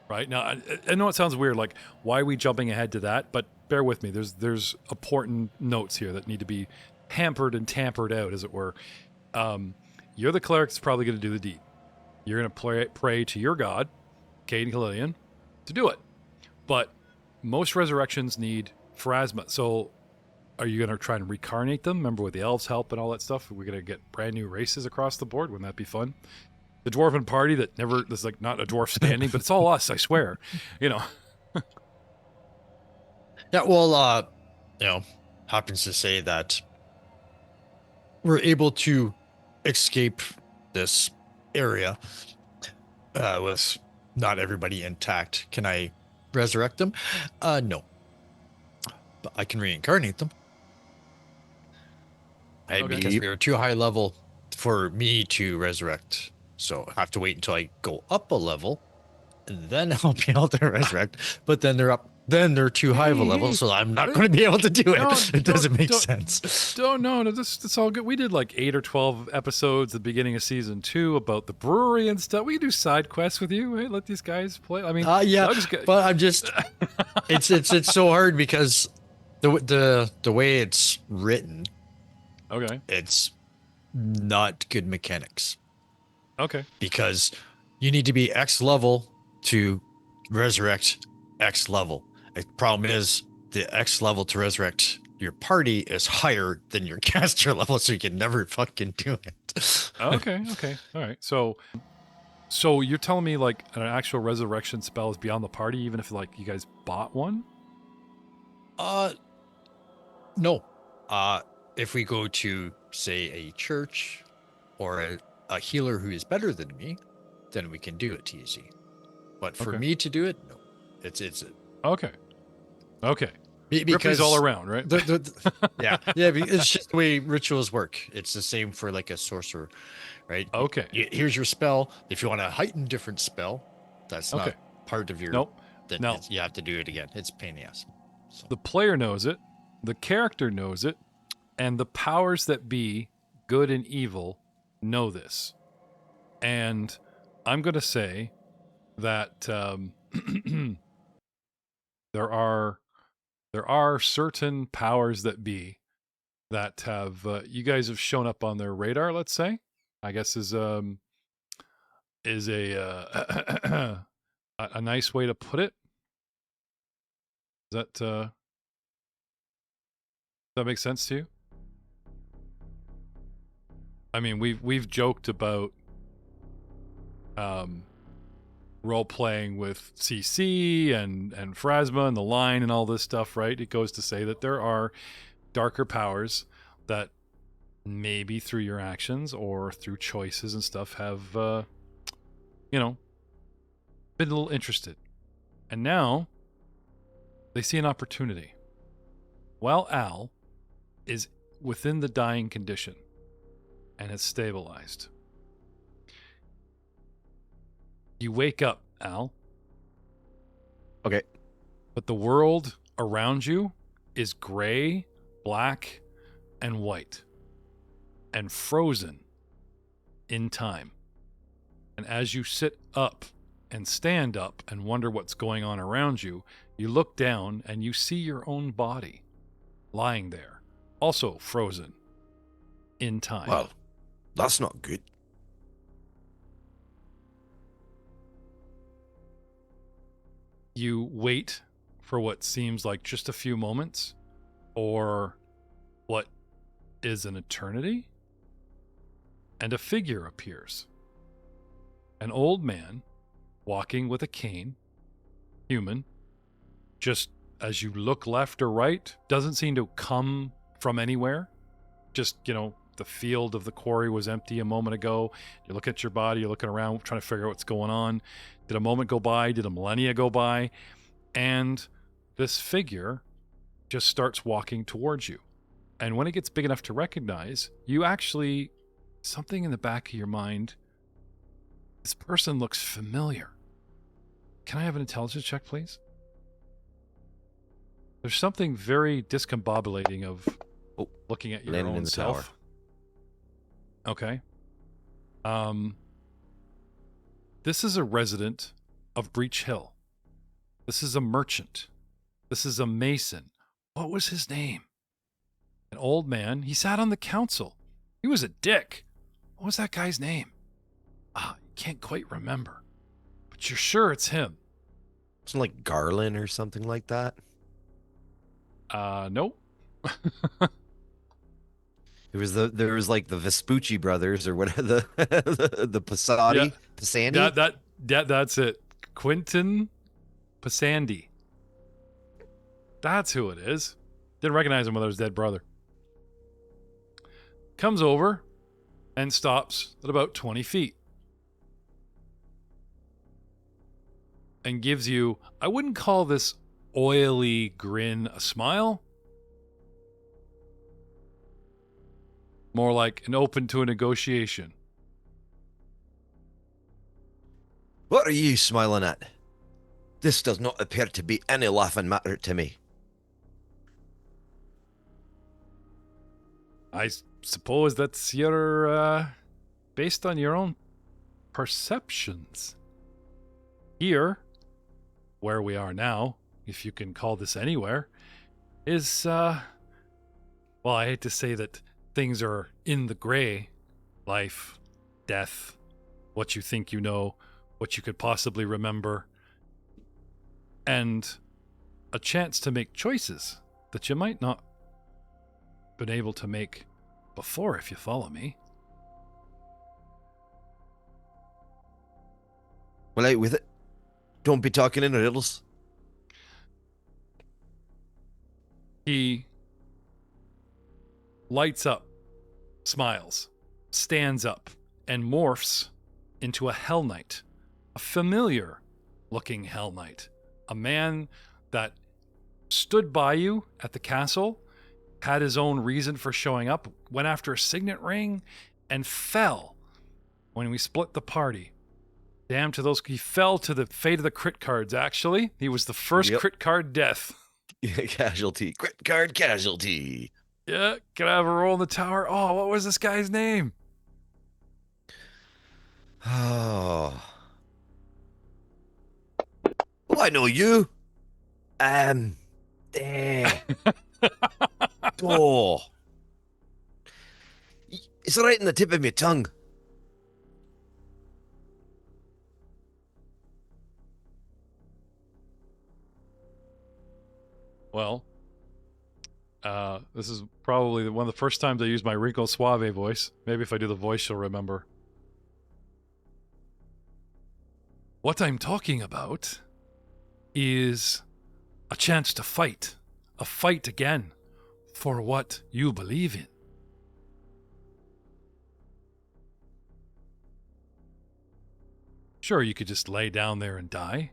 right? Now, I know it sounds weird, like, why are we jumping ahead to that? But bear with me. There's important notes here that need to be hampered and tampered out, as it were. You're the cleric that's probably going to do the deed. You're going to pray to your god, Caden Calillian, to do it. But most resurrections need pharasma. So are you going to try and reincarnate them? Remember with the elves help and all that stuff? Are we going to get brand new races across the board? Wouldn't that be fun? The dwarven party that never, there's like not a dwarf standing, but it's all us, I swear. You know. Yeah, well, happens to say that we're able to escape this area with not everybody intact. Can I resurrect them? No. But I can reincarnate them. Because we are too high level for me to resurrect. So I have to wait until I go up a level, and then I'll be able to resurrect. But then they're too high of a level, so I'm not going to be able to do it. No, it doesn't make sense. No, that's all good. We did like 8 or 12 episodes at the beginning of season 2 about the brewery and stuff. We can do side quests with you. Hey, let these guys play. I mean, yeah, but I'm just, it's so hard because the way it's written, okay, it's not good mechanics. Okay. Because you need to be X level to resurrect X level. The problem is the X level to resurrect your party is higher than your caster level, so you can never fucking do it. Okay. All right. So you're telling me like an actual resurrection spell is beyond the party, even if like you guys bought one? No. If we go to, say, a church or a healer who is better than me, then we can do it easy. But for me to do it, no. It's okay. Because Ripley's all around, right? Yeah. It's just the way rituals work. It's the same for like a sorcerer, right? Okay. Here's your spell. If you want to heighten different spell, that's not part of your. Nope. Then you have to do it again. It's a pain in the ass. So. The player knows it, the character knows it, and the powers that be, good and evil, know this. And I'm going to say that there are certain powers that be that have you guys have shown up on their radar, let's say. I guess is a a nice way to put it. Does that make sense to you? I mean, we've joked about role playing with CC and Phrasma and the line and all this stuff, right? It goes to say that there are darker powers that maybe through your actions or through choices and stuff have been a little interested. And now they see an opportunity. While Al is within the dying condition and has stabilized, you wake up, Al. Okay. But the world around you is gray, black, and white, and frozen in time. And as you sit up and stand up and wonder what's going on around you, you look down and you see your own body lying there, also frozen in time. Well, that's not good. You wait for what seems like just a few moments, or what is an eternity, and a figure appears. An old man walking with a cane, human, just as you look left or right, doesn't seem to come from anywhere. Just, the field of the quarry was empty a moment ago. You look at your body, you're looking around, trying to figure out what's going on. Did a moment go by? Did a millennia go by? And this figure just starts walking towards you. And when it gets big enough to recognize, you actually, something in the back of your mind, this person looks familiar. Can I have an intelligence check, please? There's something very discombobulating of looking at your own self. Okay. This is a resident of Breach Hill. This is a merchant. This is a mason. What was his name? An old man. He sat on the council. He was a dick. What was that guy's name? You can't quite remember. But you're sure it's him. Something like Garland or something like that. Nope. There was like the Vespucci brothers or whatever, the Passati, Passandi. That's it. Quentin Passandi. That's who it is. Didn't recognize him with his dead brother. Comes over and stops at about 20 feet. And gives you, I wouldn't call this oily grin a smile. More like an open to a negotiation. What are you smiling at? This does not appear to be any laughing matter to me. I suppose that's your, based on your own perceptions. Here, where we are now, if you can call this anywhere, is, well, I hate to say that things are in the gray. Life, death, what you think you know, what you could possibly remember, and a chance to make choices that you might not been able to make before, if you follow me. Well, out with it. Don't be talking in riddles. He lights up, smiles, stands up, and morphs into a Hell Knight. A familiar looking Hell Knight. A man that stood by you at the castle, had his own reason for showing up, went after a signet ring, and fell when we split the party. Damn to those, he fell to the fate of the crit cards, actually. He was the first crit card death. Casualty. Crit card casualty. Yeah, can I have a roll in the tower? Oh, what was this guy's name? Oh. Oh, I know you. Oh. It's right in the tip of my tongue. Well, this is probably one of the first times I use my Rico Suave voice. Maybe if I do the voice, you'll remember. What I'm talking about is a chance to fight. A fight again for what you believe in. Sure, you could just lay down there and die.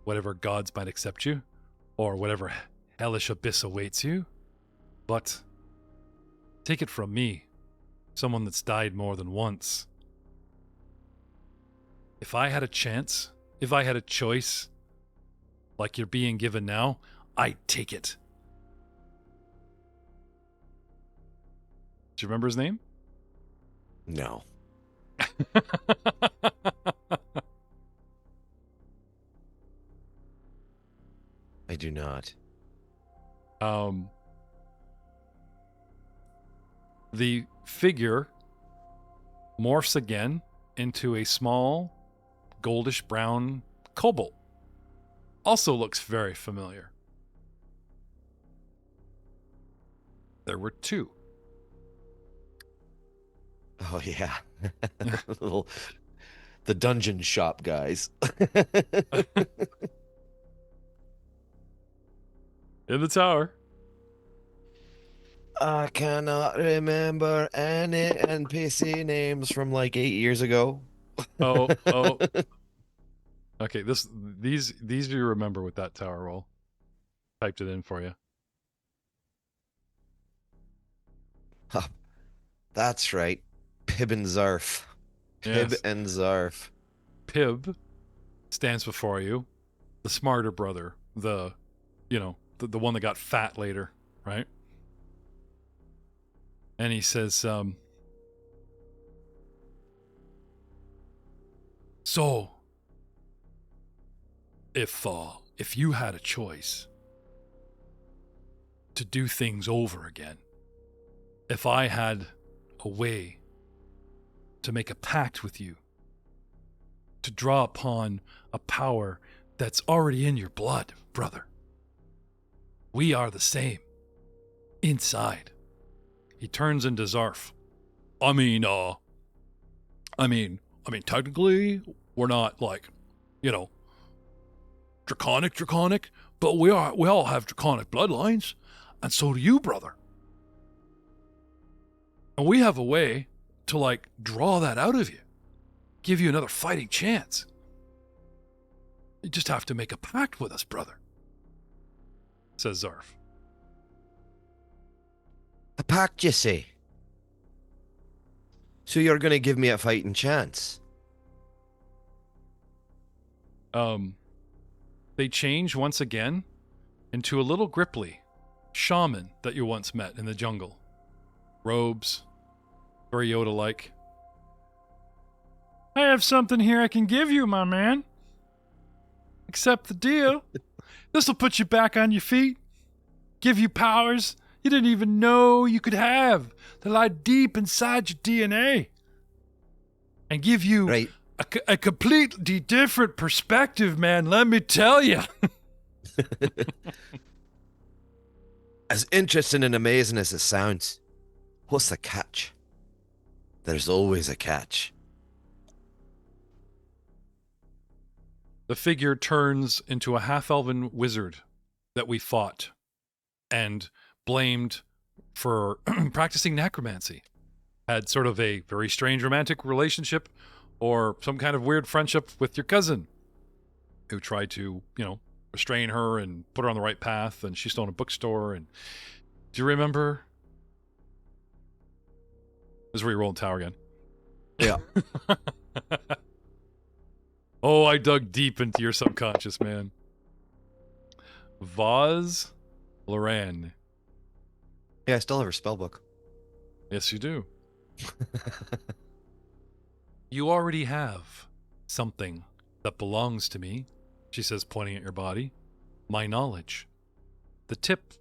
Whatever gods might accept you. Or whatever hellish abyss awaits you. But take it from me, someone that's died more than once. If I had a chance, if I had a choice, like you're being given now, I'd take it. Do you remember his name? No. I do not. The figure morphs again into a small, goldish brown kobold. also looks very familiar. There were two. Oh yeah, the dungeon shop guys. In the tower. I cannot remember any NPC names from like 8 years ago. Oh. Okay, these you remember with that tower roll. Typed it in for you. That's right. Pib and Zarf. Pib Yes. and Zarf. Pib stands before you, the smarter brother, the one that got fat later, right? And he says, so if you had a choice to do things over again, if I had a way to make a pact with you, to draw upon a power that's already in your blood, brother. We are the same. Inside. He turns into Zarf. I mean, technically, we're not like, draconic, but we all have draconic bloodlines, and so do you, brother. And we have a way to like draw that out of you. Give you another fighting chance. You just have to make a pact with us, brother, says Zarf. A pact, you say? So you're going to give me a fighting chance? They change once again into a little Gripply shaman that you once met in the jungle. Robes, very Yoda-like. I have something here I can give you, my man. Accept the deal. This'll put you back on your feet. Give you powers you didn't even know you could have that lie deep inside your DNA. And give you Right. a completely different perspective, man, let me tell you. As interesting and amazing as it sounds, what's the catch? There's always a catch. The figure turns into a half-elven wizard that we fought and blamed for practicing necromancy. Had sort of a very strange romantic relationship or some kind of weird friendship with your cousin who tried to, restrain her and put her on the right path, and she stole in a bookstore. And do you remember? This is where you roll in tower again. Yeah. Oh, I dug deep into your subconscious, man. Vaz Loran. Yeah, I still have her spellbook. Yes, you do. You already have something that belongs to me, she says, pointing at your body. My knowledge. The tip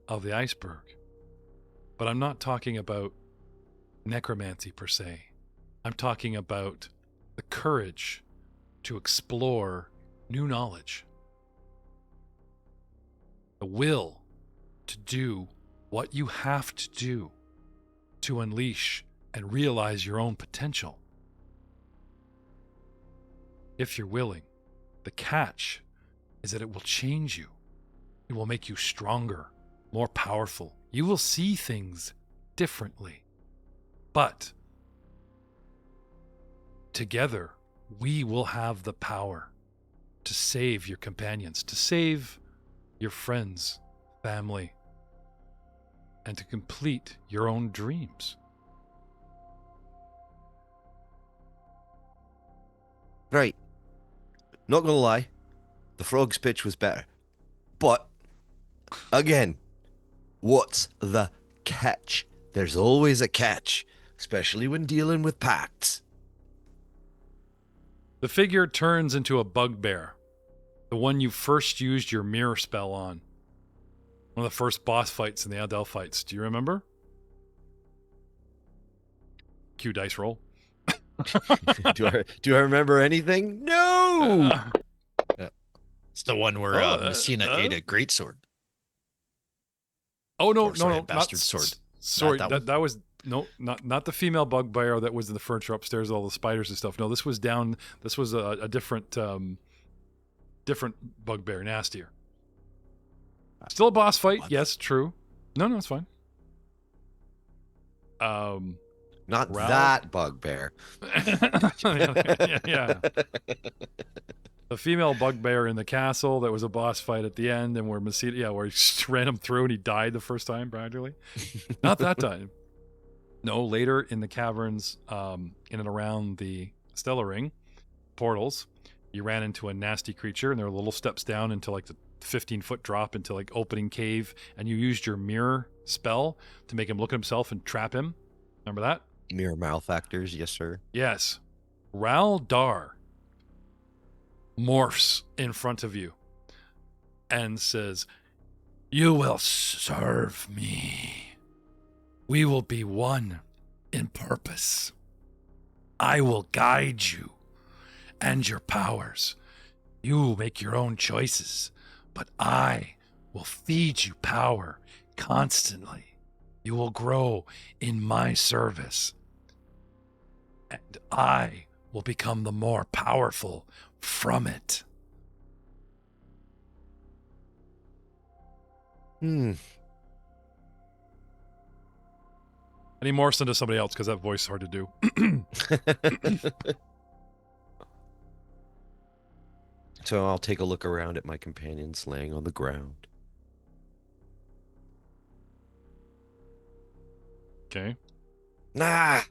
of the iceberg. But I'm not talking about necromancy per se. I'm talking about the courage to explore new knowledge. The will to do what you have to do to unleash and realize your own potential. If you're willing, the catch is that it will change you. It will make you stronger, more powerful. You will see things differently. But together, we will have the power to save your companions, to save your friends, family, and to complete your own dreams. Right. Not gonna lie, the frog's pitch was better. But, again, what's the catch? There's always a catch, especially when dealing with pacts. The figure turns into a bugbear, the one you first used your mirror spell on. One of the first boss fights in the Adel fights. Do you remember? Cue dice roll. do I remember anything? No! It's the one where Messina ate a greatsword. Oh no, Or, sorry, no, a no, bastard not sword. Sorry, Not that one? that was no, not the female bugbear that was in the furniture upstairs, all the spiders and stuff. No, this was down. This was a different different bugbear, nastier. Still a boss fight, What? yes, true. No, it's fine. Not Ralph? that bugbear. yeah. The female bugbear in the castle that was a boss fight at the end, and where Messina, where he just ran him through and he died the first time, practically. Not that time. No, later in the caverns, in and around the Stellar Ring portals, you ran into a nasty creature, and there were little steps down into like the 15-foot drop into like opening cave, and you used your mirror spell to make him look at himself and trap him. Remember that? Mere malefactors, yes, sir. Yes. Ral Dar morphs in front of you and says, "You will serve me. We will be one in purpose. I will guide you and your powers. You make your own choices, but I will feed you power constantly. You will grow in my service, and I will become the more powerful from it." Hmm. And he morphs into somebody else because that voice is hard to do. So I'll take a look around at my companions laying on the ground. Okay. Nah.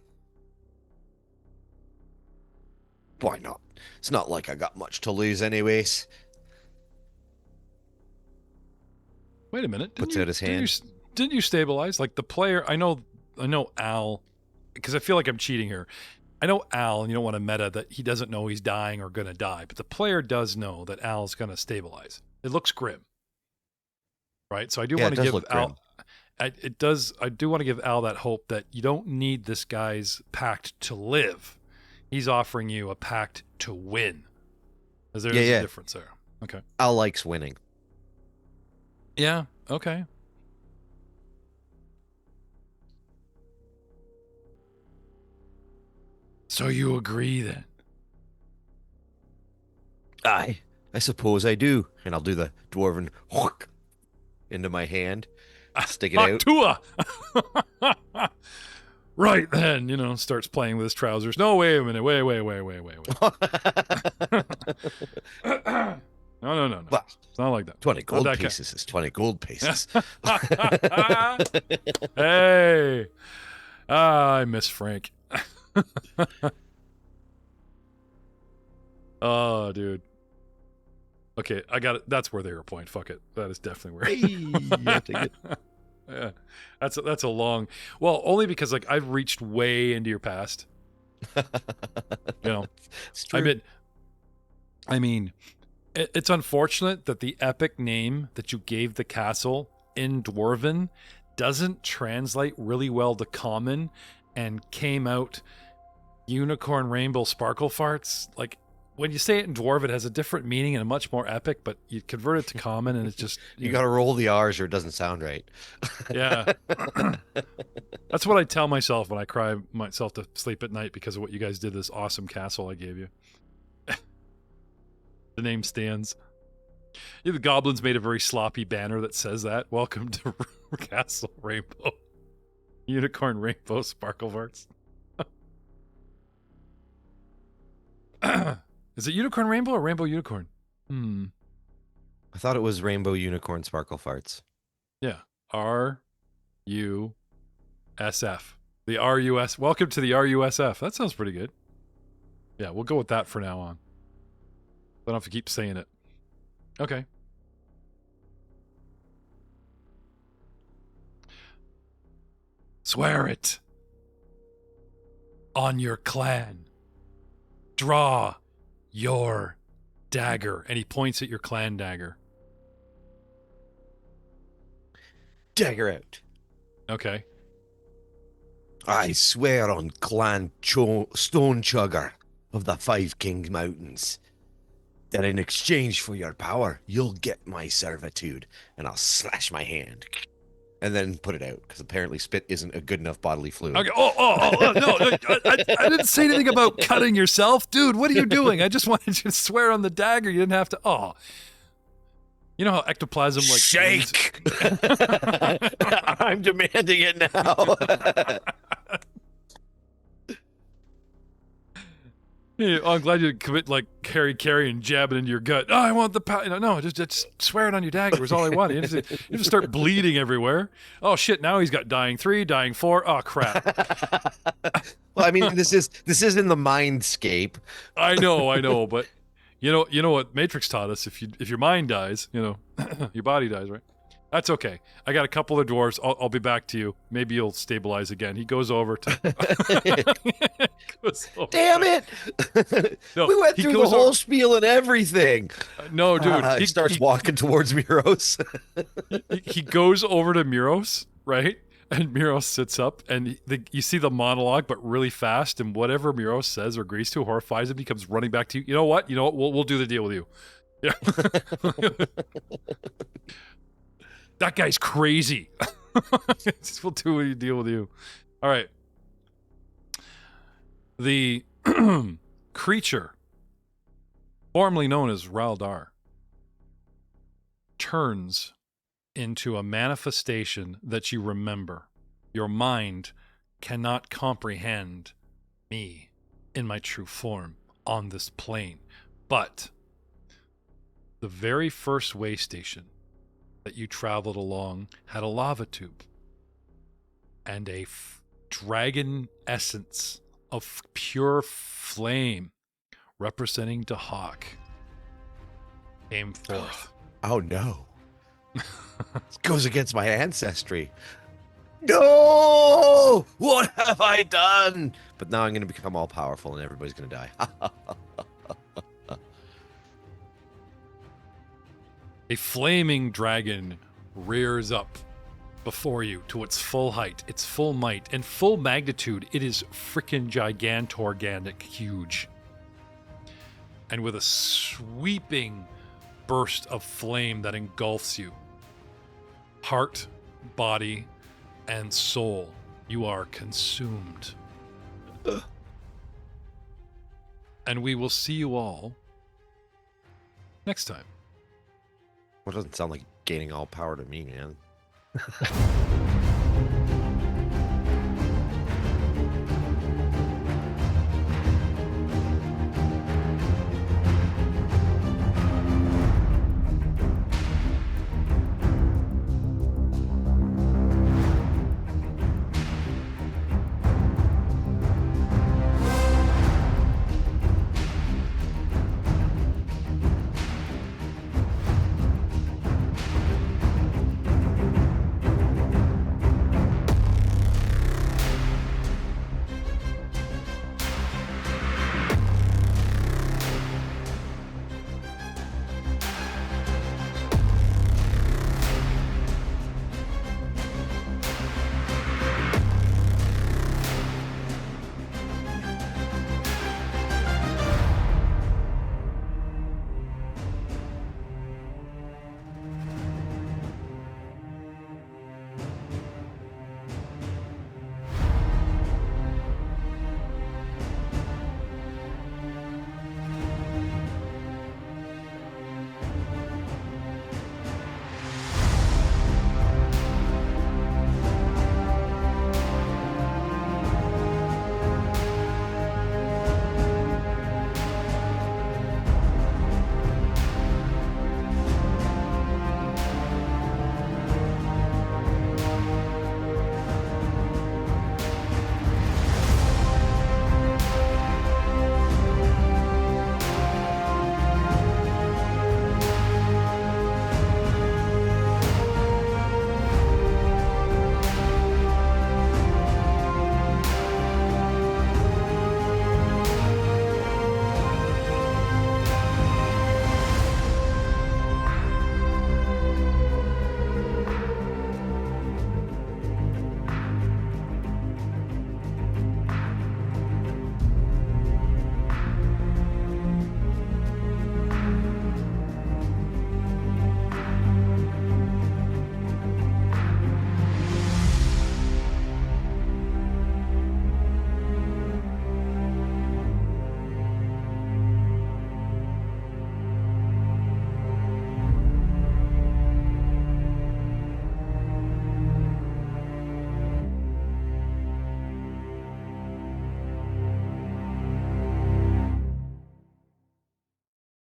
Why not? It's not like I got much to lose anyways. Wait a minute. Puts out his hand. Didn't you stabilize? Like the player, I know Al, because I feel like I'm cheating here. I know Al, and you don't want to meta that he doesn't know he's dying or going to die, but the player does know that Al's going to stabilize. It looks grim. Right? So I do want to give Al... I do want to give Al that hope that you don't need this guy's pact to live. He's offering you a pact to win. There's a difference there. Okay. Al likes winning. Yeah. Okay. So you agree then? Aye, I suppose I do. And I'll do the dwarven whook into my hand. Stick it out. Tua! Right then, starts playing with his trousers. No, wait a minute. Wait. No. Well, It's not like that. 20 gold that pieces is 20 gold pieces. Hey! I miss Frank. Oh, dude. Okay, I got it. That's where they were point. Fuck it. That is definitely where. Hey, take it. Yeah, that's a long. Well, only because like I've reached way into your past. It's true. I mean, it's unfortunate that the epic name that you gave the castle in Dwarven doesn't translate really well to common, and came out unicorn rainbow sparkle farts. Like when you say it in Dwarf, it has a different meaning and a much more epic, but you convert it to common and it's just You got to roll the R's or it doesn't sound right. Yeah. That's what I tell myself when I cry myself to sleep at night because of what you guys did to this awesome castle I gave you. The name stands. Yeah, the goblins made a very sloppy banner that says that. Welcome to Castle Rainbow. Unicorn Rainbow Sparkle Farts. Is it Unicorn Rainbow or Rainbow Unicorn? I thought it was Rainbow Unicorn Sparkle Farts. Yeah. RUSF. The RUS. Welcome to the RUSF. That sounds pretty good. Yeah, we'll go with that for now on. I don't have to keep saying it. Okay. Swear it. On your clan. Draw your dagger. And he points at your clan dagger. Dagger out. Okay. I swear on Clan Stone Chugger of the Five Kings Mountains that in exchange for your power, you'll get my servitude, and I'll slash my hand. And then put it out, because apparently spit isn't a good enough bodily fluid. Okay. No, I didn't say anything about cutting yourself, dude. What are you doing? I just wanted you to swear on the dagger. You didn't have to. Oh, you know how ectoplasm like Shake! I'm demanding it now. Yeah, I'm glad you commit like carry and jab it into your gut. Oh, I want the power. No, just swear it on your dagger was all I wanted. You just start bleeding everywhere. Oh shit! Now he's got dying 3, dying 4. Oh crap! Well, I mean, this is in the mindscape. I know, but you know what Matrix taught us: if your mind dies, your body dies, right? That's okay. I got a couple of dwarves. I'll be back to you. Maybe you'll stabilize again. He goes over to. Damn it! No, we went through the whole spiel and everything. No, dude. He starts walking towards Miros. He goes over to Miros, right? And Miros sits up, and you see the monologue, but really fast. And whatever Miros says or agrees to horrifies him. He comes running back to you. You know what? We'll do the deal with you. Yeah. That guy's crazy. We'll do a deal with you. All right. The creature, formerly known as Raldar, turns into a manifestation that you remember. Your mind cannot comprehend me in my true form on this plane. But the very first way station that you traveled along had a lava tube and a dragon essence of pure flame representing Dahak came forth. Oh no. This goes against my ancestry. No! What have I done? But now I'm going to become all powerful and everybody's going to die. A flaming dragon rears up before you to its full height, its full might, and full magnitude. It is freaking gigantorganic huge. And with a sweeping burst of flame that engulfs you, heart, body, and soul, you are consumed. And we will see you all next time. Well, it doesn't sound like gaining all power to me, man.